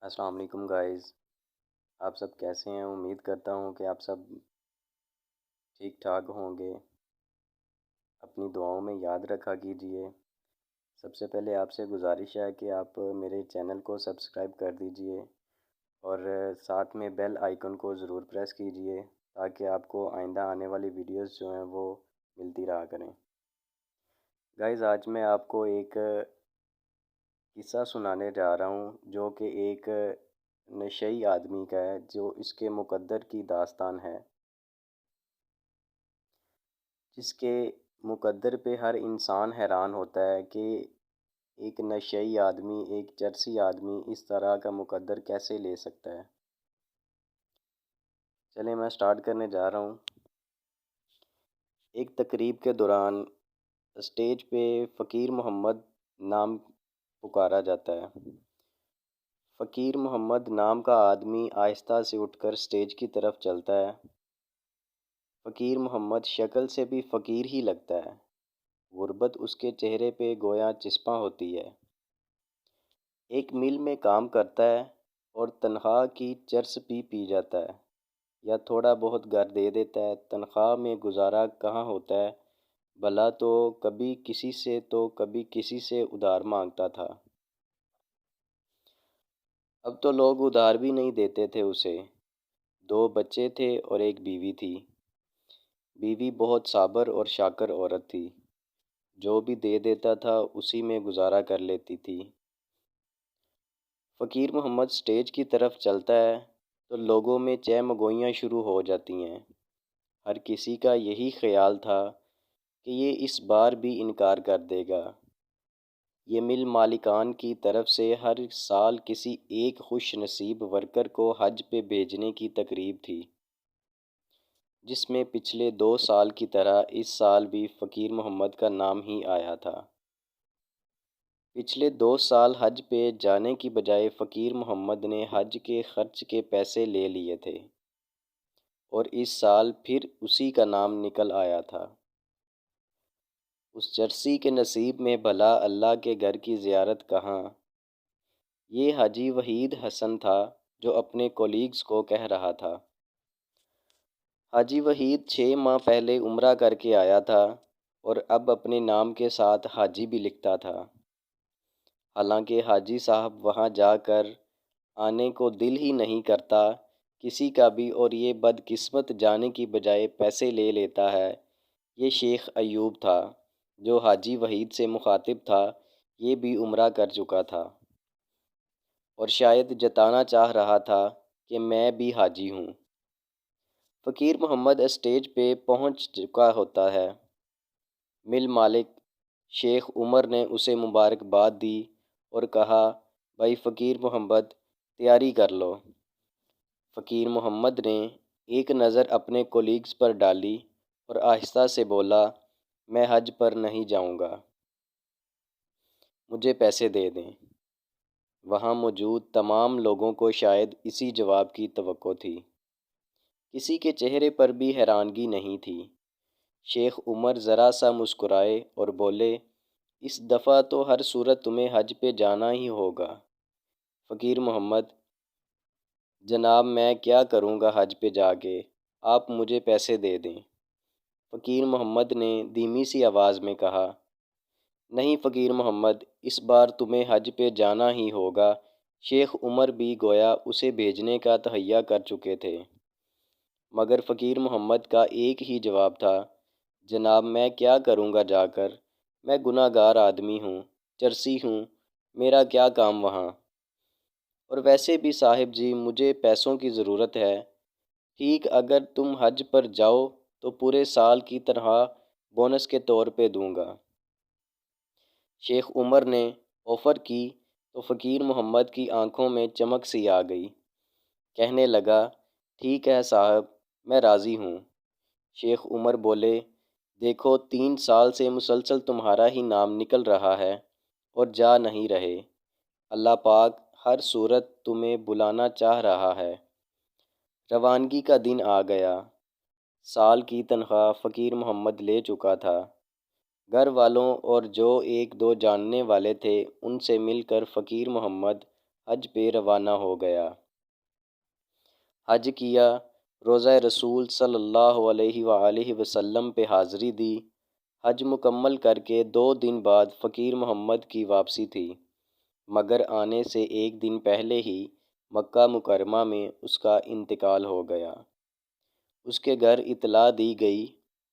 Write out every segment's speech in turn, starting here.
السلام علیکم گائز، آپ سب کیسے ہیں؟ امید کرتا ہوں کہ آپ سب ٹھیک ٹھاک ہوں گے۔ اپنی دعاؤں میں یاد رکھا کیجئے۔ سب سے پہلے آپ سے گزارش ہے کہ آپ میرے چینل کو سبسکرائب کر دیجئے اور ساتھ میں بیل آئیکن کو ضرور پریس کیجئے تاکہ آپ کو آئندہ آنے والی ویڈیوز جو ہیں وہ ملتی رہا کریں۔ گائز، آج میں آپ کو ایک قصہ سنانے جا رہا ہوں جو کہ ایک نشئی آدمی کا ہے، جو اس کے مقدر کی داستان ہے، جس کے مقدر پہ ہر انسان حیران ہوتا ہے کہ ایک نشئی آدمی، ایک چرسی آدمی اس طرح کا مقدر کیسے لے سکتا ہے۔ چلیں میں سٹارٹ کرنے جا رہا ہوں۔ ایک تقریب کے دوران اسٹیج پہ فقیر محمد نام پکارا جاتا ہے۔ فقیر محمد نام کا آدمی آہستہ سے اٹھ کر اسٹیج کی طرف چلتا ہے۔ فقیر محمد شکل سے بھی فقیر ہی لگتا ہے، غربت اس کے چہرے پہ گویا چسپاں ہوتی ہے۔ ایک مل میں کام کرتا ہے اور تنخواہ کی چرس بھی پی جاتا ہے، یا تھوڑا بہت گھر دے دیتا ہے۔ تنخواہ میں گزارا کہاں ہوتا ہے، بھلا تو کبھی کسی سے تو کبھی کسی سے ادھار مانگتا تھا۔ اب تو لوگ ادھار بھی نہیں دیتے تھے اسے۔ 2 بچے تھے اور ایک بیوی تھی۔ بیوی بہت صابر اور شاکر عورت تھی، جو بھی دے دیتا تھا اسی میں گزارا کر لیتی تھی۔ فقیر محمد اسٹیج کی طرف چلتا ہے تو لوگوں میں چہ مگوئیاں شروع ہو جاتی ہیں۔ ہر کسی کا یہی خیال تھا کہ یہ اس بار بھی انکار کر دے گا۔ یہ مل مالکان کی طرف سے ہر سال کسی ایک خوش نصیب ورکر کو حج پہ بھیجنے کی تقریب تھی، جس میں پچھلے 2 سال کی طرح اس سال بھی فقیر محمد کا نام ہی آیا تھا۔ پچھلے 2 سال حج پہ جانے کی بجائے فقیر محمد نے حج کے خرچ کے پیسے لے لیے تھے، اور اس سال پھر اسی کا نام نکل آیا تھا۔ اس چرسی کے نصیب میں بھلا اللہ کے گھر کی زیارت کہاں؟ یہ حاجی وحید حسن تھا جو اپنے کولیگز کو کہہ رہا تھا۔ حاجی وحید 6 ماہ پہلے عمرہ کر کے آیا تھا اور اب اپنے نام کے ساتھ حاجی بھی لکھتا تھا۔ حالانکہ حاجی صاحب وہاں جا کر آنے کو دل ہی نہیں کرتا کسی کا بھی، اور یہ بدقسمت جانے کی بجائے پیسے لے لیتا ہے۔ یہ شیخ ایوب تھا جو حاجی وحید سے مخاطب تھا، یہ بھی عمرہ کر چکا تھا اور شاید جتانا چاہ رہا تھا کہ میں بھی حاجی ہوں۔ فقیر محمد اسٹیج پہ پہنچ چکا ہوتا ہے۔ مل مالک شیخ عمر نے اسے مبارکباد دی اور کہا، بھائی فقیر محمد، تیاری کر لو۔ فقیر محمد نے ایک نظر اپنے کولیگز پر ڈالی اور آہستہ سے بولا، میں حج پر نہیں جاؤں گا، مجھے پیسے دے دیں۔ وہاں موجود تمام لوگوں کو شاید اسی جواب کی توقع تھی۔ کسی کے چہرے پر بھی حیرانگی نہیں تھی۔ شیخ عمر ذرا سا مسکرائے اور بولے، اس دفعہ تو ہر صورت تمہیں حج پہ جانا ہی ہوگا۔ فقیر محمد، جناب میں کیا کروں گا حج پہ جا کے، آپ مجھے پیسے دے دیں۔ فقیر محمد نے دھیمی سی آواز میں کہا، نہیں فقیر محمد، اس بار تمہیں حج پہ جانا ہی ہوگا۔ شیخ عمر بھی گویا اسے بھیجنے کا تہیہ کر چکے تھے، مگر فقیر محمد کا ایک ہی جواب تھا، جناب میں کیا کروں گا جا کر، میں گناہ گار آدمی ہوں، چرسی ہوں، میرا کیا کام وہاں، اور ویسے بھی صاحب جی مجھے پیسوں کی ضرورت ہے۔ ٹھیک، اگر تم حج پر جاؤ تو پورے سال کی تنخواہ بونس کے طور پہ دوں گا۔ شیخ عمر نے آفر کی تو فقیر محمد کی آنکھوں میں چمک سی آ گئی۔ کہنے لگا، ٹھیک ہے صاحب، میں راضی ہوں۔ شیخ عمر بولے، دیکھو 3 سال سے مسلسل تمہارا ہی نام نکل رہا ہے اور جا نہیں رہے۔ اللہ پاک ہر صورت تمہیں بلانا چاہ رہا ہے۔ روانگی کا دن آ گیا۔ سال کی تنخواہ فقیر محمد لے چکا تھا۔ گھر والوں اور جو 1-2 جاننے والے تھے ان سے مل کر فقیر محمد حج پہ روانہ ہو گیا۔ حج کیا، روضہ رسول صلی اللہ علیہ وآلہ وسلم پہ حاضری دی۔ حج مکمل کر کے 2 دن بعد فقیر محمد کی واپسی تھی، مگر آنے سے 1 دن پہلے ہی مکہ مکرمہ میں اس کا انتقال ہو گیا۔ اس کے گھر اطلاع دی گئی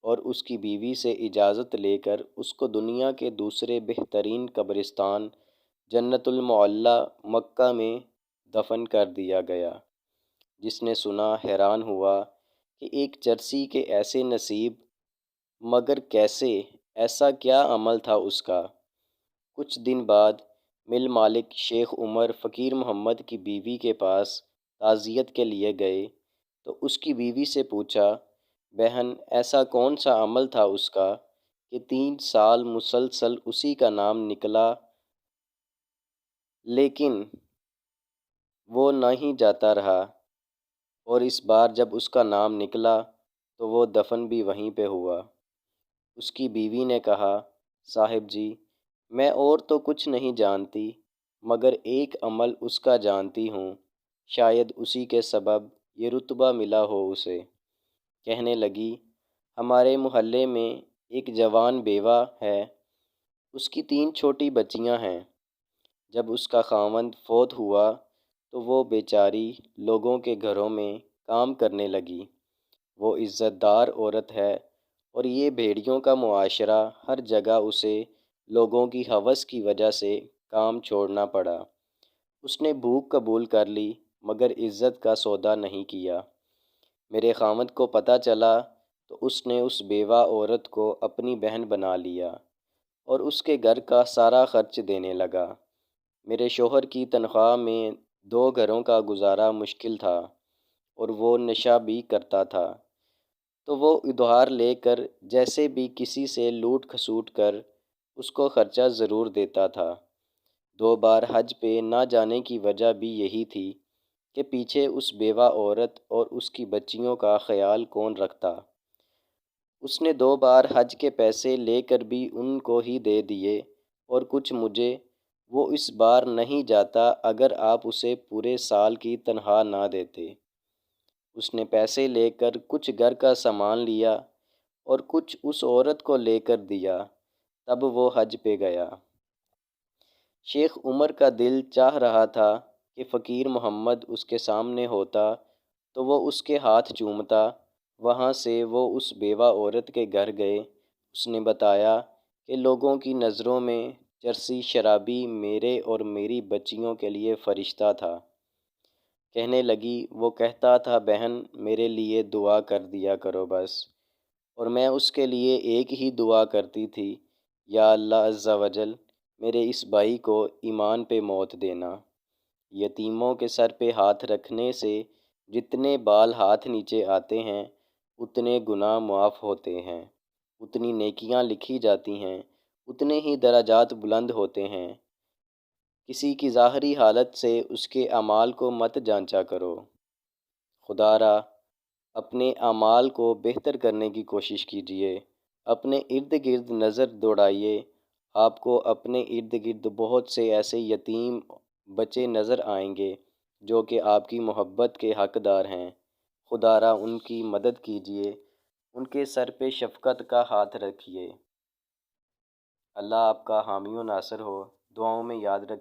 اور اس کی بیوی سے اجازت لے کر اس کو دنیا کے دوسرے بہترین قبرستان جنت المعلیٰ مکہ میں دفن کر دیا گیا۔ جس نے سنا حیران ہوا کہ ایک چرسی کے ایسے نصیب، مگر کیسے؟ ایسا کیا عمل تھا اس کا؟ کچھ دن بعد مل مالک شیخ عمر فقیر محمد کی بیوی کے پاس تعزیت کے لیے گئے تو اس کی بیوی سے پوچھا، بہن ایسا کون سا عمل تھا اس کا کہ 3 سال مسلسل اسی کا نام نکلا لیکن وہ نہ ہی جاتا رہا، اور اس بار جب اس کا نام نکلا تو وہ دفن بھی وہیں پہ ہوا؟ اس کی بیوی نے کہا، صاحب جی میں اور تو کچھ نہیں جانتی، مگر ایک عمل اس کا جانتی ہوں، شاید اسی کے سبب یہ رتبہ ملا ہو اسے۔ کہنے لگی، ہمارے محلے میں ایک جوان بیوہ ہے، اس کی 3 چھوٹی بچیاں ہیں۔ جب اس کا خاوند فوت ہوا تو وہ بیچاری لوگوں کے گھروں میں کام کرنے لگی۔ وہ عزت دار عورت ہے، اور یہ بھیڑیوں کا معاشرہ ہر جگہ اسے لوگوں کی ہوس کی وجہ سے کام چھوڑنا پڑا۔ اس نے بھوک قبول کر لی مگر عزت کا سودا نہیں کیا۔ میرے خاوند کو پتہ چلا تو اس نے اس بیوہ عورت کو اپنی بہن بنا لیا اور اس کے گھر کا سارا خرچ دینے لگا۔ میرے شوہر کی تنخواہ میں 2 گھروں کا گزارا مشکل تھا، اور وہ نشہ بھی کرتا تھا، تو وہ ادھار لے کر جیسے بھی کسی سے لوٹ کھسوٹ کر اس کو خرچہ ضرور دیتا تھا۔ 2 بار حج پہ نہ جانے کی وجہ بھی یہی تھی کہ پیچھے اس بیوہ عورت اور اس کی بچیوں کا خیال کون رکھتا۔ اس نے 2 بار حج کے پیسے لے کر بھی ان کو ہی دے دیے، اور کچھ مجھے۔ وہ اس بار نہیں جاتا اگر آپ اسے پورے سال کی تنخواہ نہ دیتے۔ اس نے پیسے لے کر کچھ گھر کا سامان لیا اور کچھ اس عورت کو لے کر دیا، تب وہ حج پہ گیا۔ شیخ عمر کا دل چاہ رہا تھا کہ فقیر محمد اس کے سامنے ہوتا تو وہ اس کے ہاتھ چومتا۔ وہاں سے وہ اس بیوہ عورت کے گھر گئے۔ اس نے بتایا کہ لوگوں کی نظروں میں چرسی شرابی میرے اور میری بچیوں کے لیے فرشتہ تھا۔ کہنے لگی، وہ کہتا تھا بہن میرے لیے دعا کر دیا کرو بس، اور میں اس کے لیے ایک ہی دعا کرتی تھی، یا اللہ عز و جل میرے اس بھائی کو ایمان پہ موت دینا۔ یتیموں کے سر پہ ہاتھ رکھنے سے جتنے بال ہاتھ نیچے آتے ہیں اتنے گناہ معاف ہوتے ہیں، اتنی نیکیاں لکھی جاتی ہیں، اتنے ہی درجات بلند ہوتے ہیں۔ کسی کی ظاہری حالت سے اس کے اعمال کو مت جانچا کرو۔ خدا را اپنے اعمال کو بہتر کرنے کی کوشش کیجیے۔ اپنے ارد گرد نظر دوڑائیے، آپ کو اپنے ارد گرد بہت سے ایسے یتیم بچے نظر آئیں گے جو کہ آپ کی محبت کے حقدار ہیں۔ خدا را ان کی مدد کیجیے، ان کے سر پہ شفقت کا ہاتھ رکھیے۔ اللہ آپ کا حامی و ناصر ہو۔ دعاؤں میں یاد رکھ